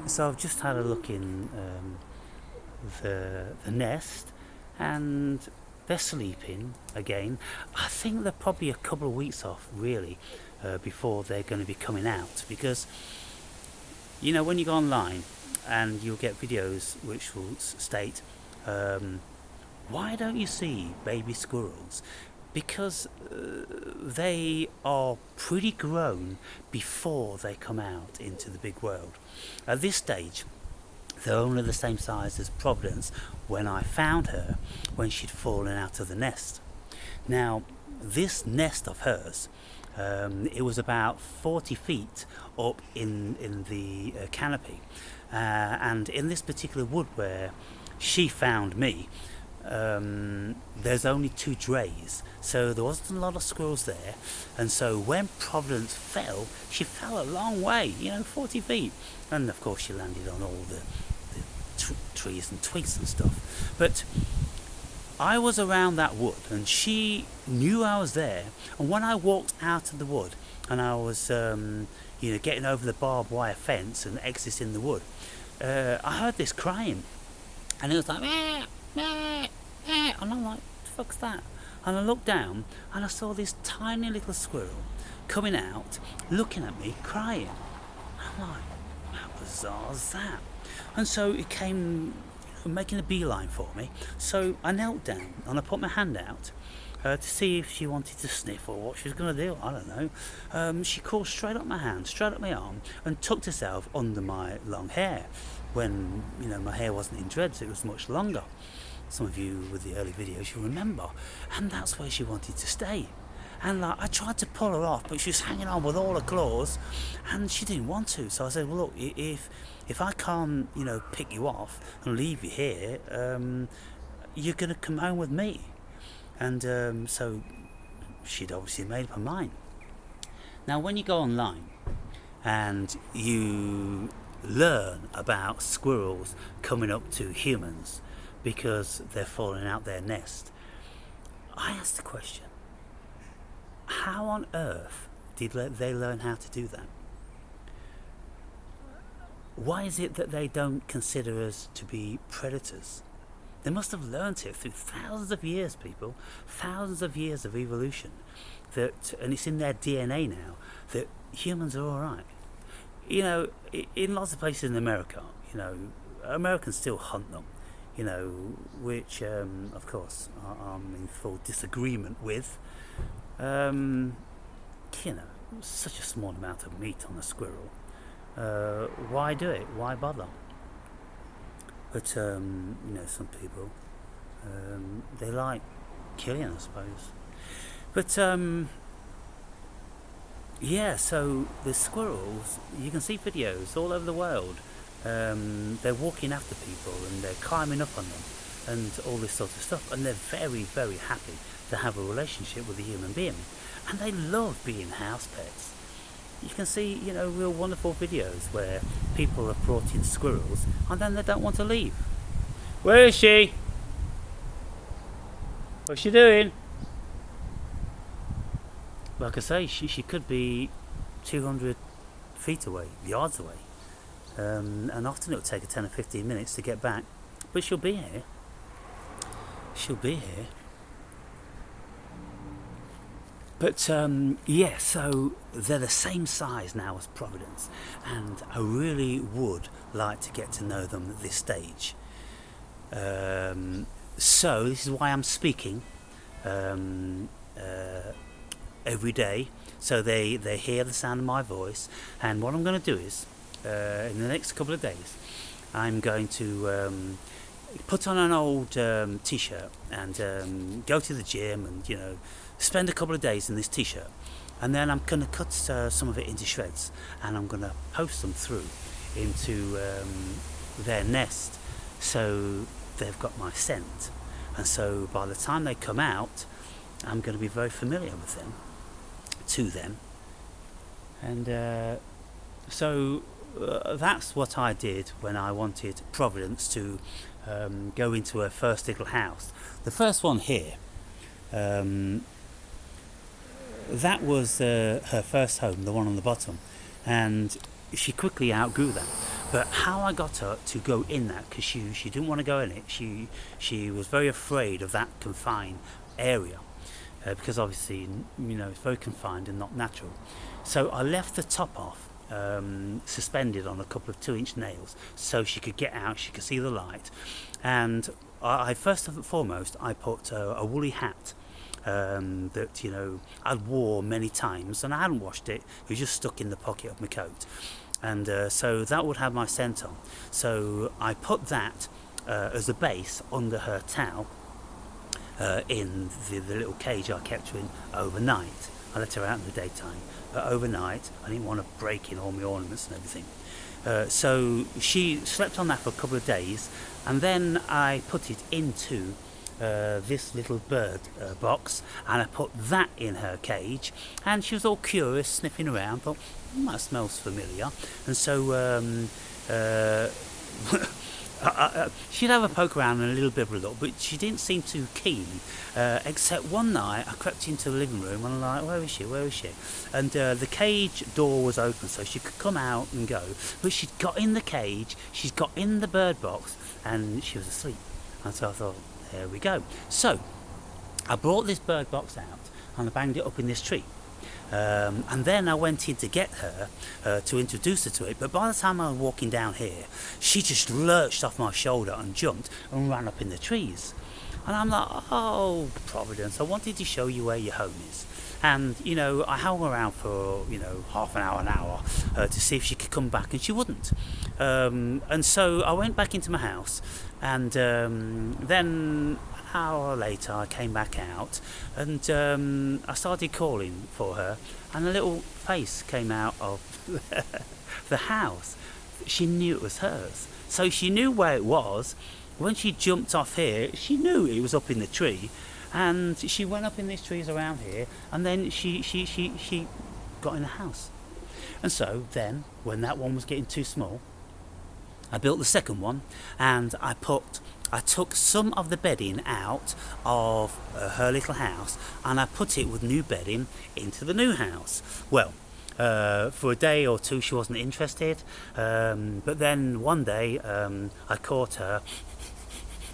So I've just had a look in the nest, and they're sleeping again. I think they're probably a couple of weeks off, really, before they're going to be coming out. Because, when you go online and you'll get videos which will state, why don't you see baby squirrels? Because they are pretty grown before they come out into the big world. At this stage, they're only the same size as Providence when I found her, when she'd fallen out of the nest. Now, this nest of hers, it was about 40 feet up in the canopy. And in this particular wood where she found me, there's only 2 drays, so there wasn't a lot of squirrels there. And so when Providence fell, she fell a long way, 40 feet. And of course she landed on all the trees and twigs and stuff. But I was around that wood and she knew I was there. And when I walked out of the wood and I was getting over the barbed wire fence and exiting the wood, I heard this crying, and it was like, meh, meh, meh. And I'm like, the fuck's that? And I looked down and I saw this tiny little squirrel coming out, looking at me, crying. I'm like, how bizarre is that? And so it came making a beeline for me. So I knelt down and I put my hand out to see if she wanted to sniff or what she was going to do. I don't know. She crawled straight up my hand, straight up my arm, and tucked herself under my long hair. When my hair wasn't in dreads, it was much longer. Some of you with the early videos, you'll remember. And that's where she wanted to stay. And I tried to pull her off, but she was hanging on with all her claws, and she didn't want to. So I said, well, look, if I can't, pick you off and leave you here, you're going to come home with me. And so she'd obviously made up her mind. Now, when you go online and you learn about squirrels coming up to humans because they're falling out their nest, I asked the question, how on earth did they learn how to do that? Why is it that they don't consider us to be predators? They must have learnt it through thousands of years, people, thousands of years of evolution, and it's in their DNA now, that humans are all right. In lots of places in America, Americans still hunt them, which, of course, I'm in full disagreement with. Such a small amount of meat on a squirrel. Why do it? Why bother? But, some people, they like killing, I suppose. But, so the squirrels, you can see videos all over the world. They're walking after people and they're climbing up on them and all this sort of stuff. And they're very, very happy to have a relationship with a human being. And they love being house pets. You can see, real wonderful videos where people have brought in squirrels and then they don't want to leave. Where is she? What's she doing? Like I say, she could be 200 feet away, yards away. And often it'll take her 10 or 15 minutes to get back. But she'll be here. She'll be here. But, so they're the same size now as Providence, and I really would like to get to know them at this stage. So this is why I'm speaking every day, so they hear the sound of my voice. And what I'm going to do is, in the next couple of days, I'm going to put on an old t-shirt and go to the gym and, spend a couple of days in this t-shirt, and then I'm going to cut some of it into shreds and I'm going to post them through into their nest, so they've got my scent, and so by the time they come out I'm going to be very familiar with them, to them. And so that's what I did when I wanted Providence to go into her first little house. The first one here, that was her first home, the one on the bottom, and she quickly outgrew that. But how I got her to go in that, because she didn't want to go in it, she was very afraid of that confined area, because obviously, it's very confined and not natural. So I left the top off, suspended on a couple of 2-inch nails, so she could get out, she could see the light. And I first and foremost, I put a woolly hat that I'd wore many times, and I hadn't washed it. It was just stuck in the pocket of my coat, and so that would have my scent on. So I put that as a base under her towel, in the little cage I kept her in overnight. I let her out in the daytime, but overnight I didn't want to break in all my ornaments and everything. So she slept on that for a couple of days, and then I put it into this little bird box, and I put that in her cage, and she was all curious, sniffing around, thought, that smells familiar. And so she'd have a poke around and a little bit of a look, but she didn't seem too keen, except one night I crept into the living room and I'm like, where is she? And the cage door was open so she could come out and go, but she'd got in the cage, she'd got in the bird box, and she was asleep. And so I thought, there we go. So I brought this bird box out and I banged it up in this tree. And then I went in to get her to introduce her to it, but by the time I was walking down here, she just lurched off my shoulder and jumped and ran up in the trees. And I'm like, oh, Providence, I wanted to show you where your home is. And, I hung around for, half an hour, to see if she could come back, and she wouldn't. And so I went back into my house, and then an hour later I came back out, and I started calling for her, and a little face came out of the house. She knew it was hers. So she knew where it was. When she jumped off here, she knew it was up in the tree, and she went up in these trees around here, and then she got in the house. And so then, when that one was getting too small, I built the second one, and I took some of the bedding out of her little house, and I put it with new bedding into the new house. Well, for a day or two she wasn't interested, but then one day I caught her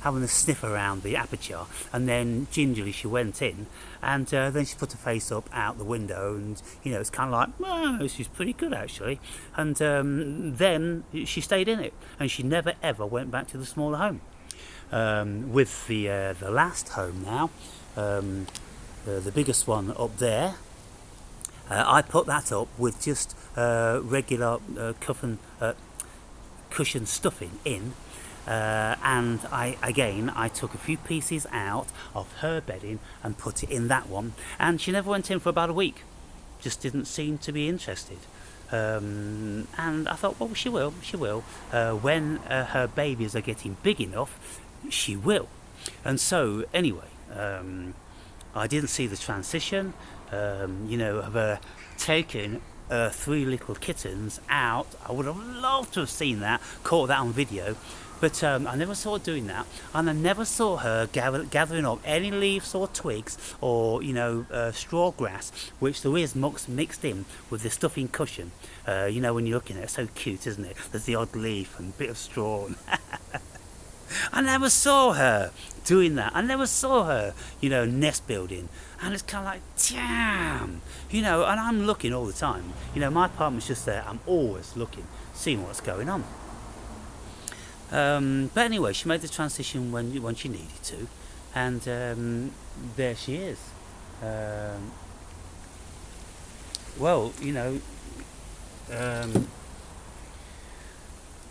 having a sniff around the aperture, and then gingerly she went in, and then she put her face up out the window, and it's kind of like, oh, she's pretty good actually. And then she stayed in it, and she never ever went back to the smaller home. With the last home now, the biggest one up there, I put that up with just regular cushion stuffing in, and I took a few pieces out of her bedding and put it in that one, and she never went in for about a week. Just didn't seem to be interested. And I thought, well, she will. When her babies are getting big enough, she will. And so anyway, I didn't see the transition, of her taking 3 little kittens out. I would have loved to have seen that, caught that on video, but I never saw her doing that, and I never saw her gathering up any leaves or twigs or straw grass, which there is mixed in with the stuffing cushion. When you're looking at it, it's so cute, isn't it? There's the odd leaf and bit of straw. I never saw her doing that. I never saw her, nest building. And it's kind of like, damn, and I'm looking all the time. My apartment's just there. I'm always looking, seeing what's going on. But anyway, she made the transition when she needed to, and there she is.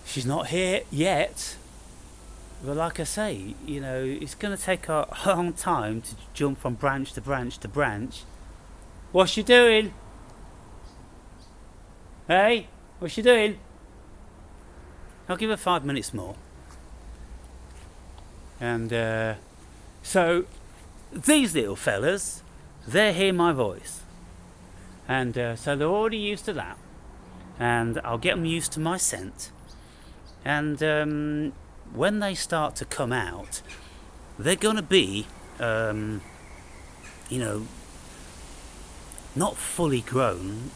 She's not here yet. But like I say, it's going to take a long time to jump from branch to branch to branch. What's she doing? Hey, what's she doing? I'll give her 5 minutes more. And so these little fellas, they hear my voice. And so they're already used to that. And I'll get them used to my scent. And when they start to come out, they're going to be, not fully grown,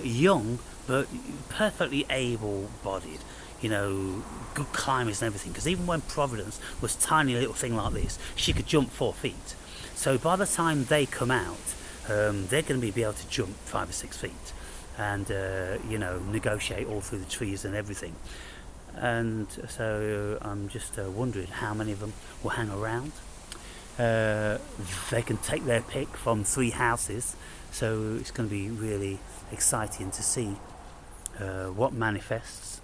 young, but perfectly able-bodied. good climbers and everything. Because even when Providence was a tiny little thing like this, she could jump 4 feet. So by the time they come out, they're going to be able to jump 5 or 6 feet, and negotiate all through the trees and everything. And so I'm just wondering how many of them will hang around. They can take their pick from 3 houses, so it's going to be really exciting to see what manifests.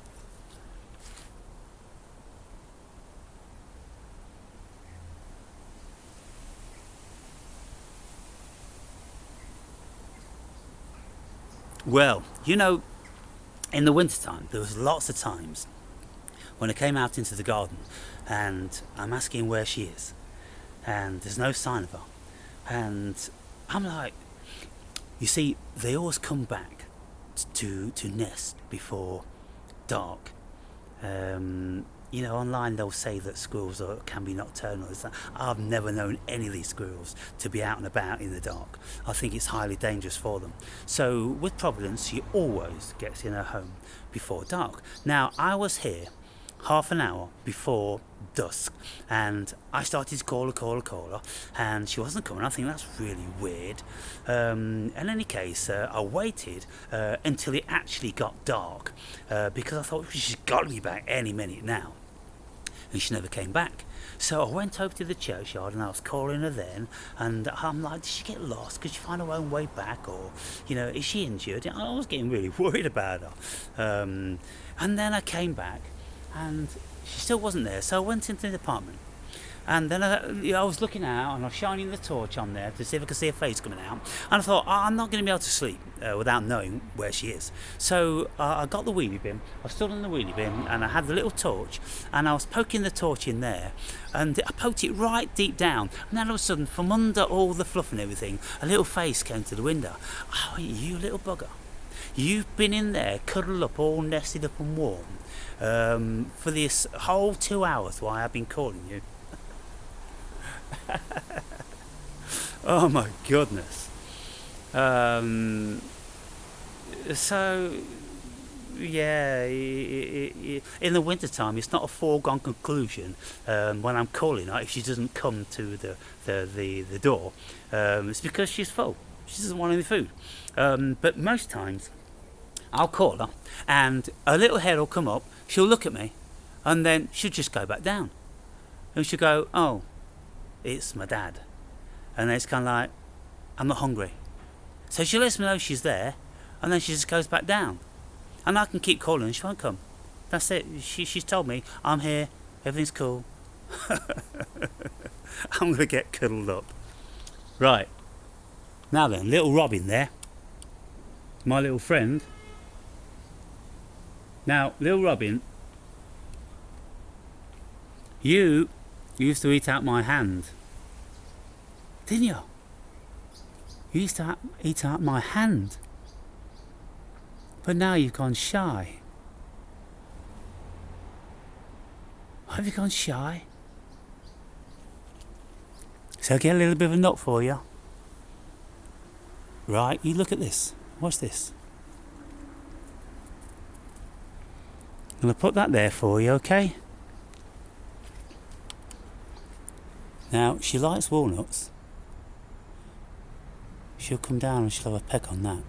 Well, in the wintertime, there was lots of times when I came out into the garden and I'm asking where she is, and there's no sign of her. And I'm like, you see, they always come back to nest before dark. Online they'll say that squirrels can be nocturnal. I've never known any of these squirrels to be out and about in the dark. I think it's highly dangerous for them. So with Providence, she always gets in her home before dark. Now, I was here half an hour before dusk, and I started to call her, and she wasn't coming. I think that's really weird. In any case, I waited until it actually got dark, because I thought she's got to be back any minute now, and she never came back. So I went over to the churchyard and I was calling her then, and I'm like, did she get lost? Could she find her own way back? Or, is she injured? I was getting really worried about her. And then I came back and she still wasn't there, so I went into the apartment, and then I was looking out and I was shining the torch on there to see if I could see her face coming out, and I thought, I'm not going to be able to sleep without knowing where she is. So I got the wheelie bin, I stood on the wheelie bin, and I had the little torch, and I was poking the torch in there, and I poked it right deep down, and then all of a sudden, from under all the fluff and everything, a little face came to the window. Oh, you little bugger, you've been in there cuddled up, all nested up and warm, for this whole 2 hours while I've been calling you. Oh my goodness. So yeah, in the wintertime it's not a foregone conclusion when I'm calling her if she doesn't come to the door. It's because she's full, she doesn't want any food. But most times I'll call her and a little head will come up, she'll look at me, and then she'll just go back down, and she'll go, oh, it's my dad. And then it's kind of like, I'm not hungry. So she lets me know she's there, and then she just goes back down, and I can keep calling and she won't come. That's it. She's told me, I'm here, everything's cool. I'm gonna get cuddled up. Right, now then, little Robin there, my little friend. Now, little Robin, you used to eat out my hand, didn't you? You used to eat out my hand, but now you've gone shy. Have you gone shy? So I'll get a little bit of a nut for you. Right, you look at this. What's this? I'm going to put that there for you, okay? Now, she likes walnuts. She'll come down and she'll have a peck on that.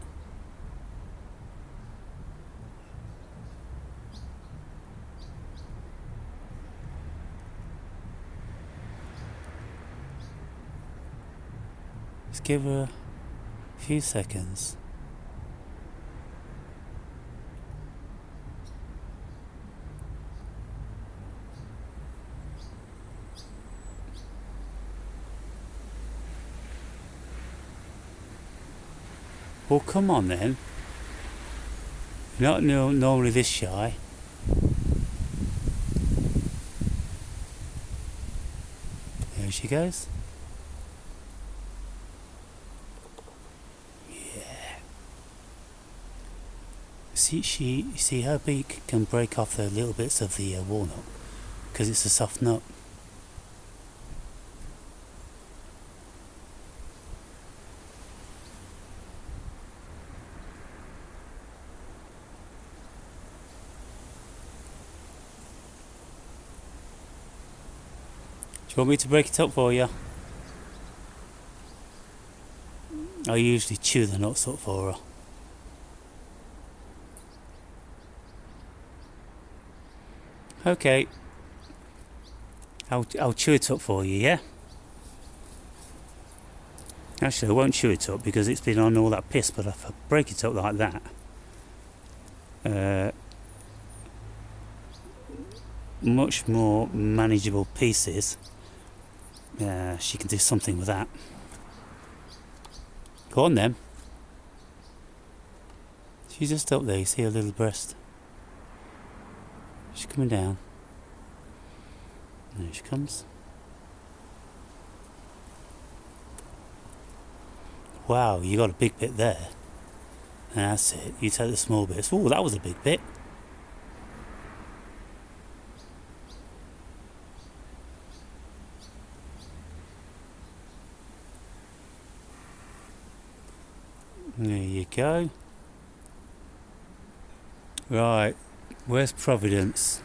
Just give her a few seconds. Well, come on then. You're not normally this shy. There she goes. Yeah. See, her beak can break off the little bits of the walnut because it's a soft nut. you want me to break it up for you? I usually chew the nuts up for her. Okay. I'll chew it up for you, yeah? Actually, I won't chew it up because it's been on all that piss, but if I break it up like that, much more manageable pieces, she can do something with that. Go on then. She's just up there, you see her little breast. She's coming down. There she comes. Wow, you got a big bit there. That's it. You take the small bits. Oh, that was a big bit. There you go. Right, where's Providence?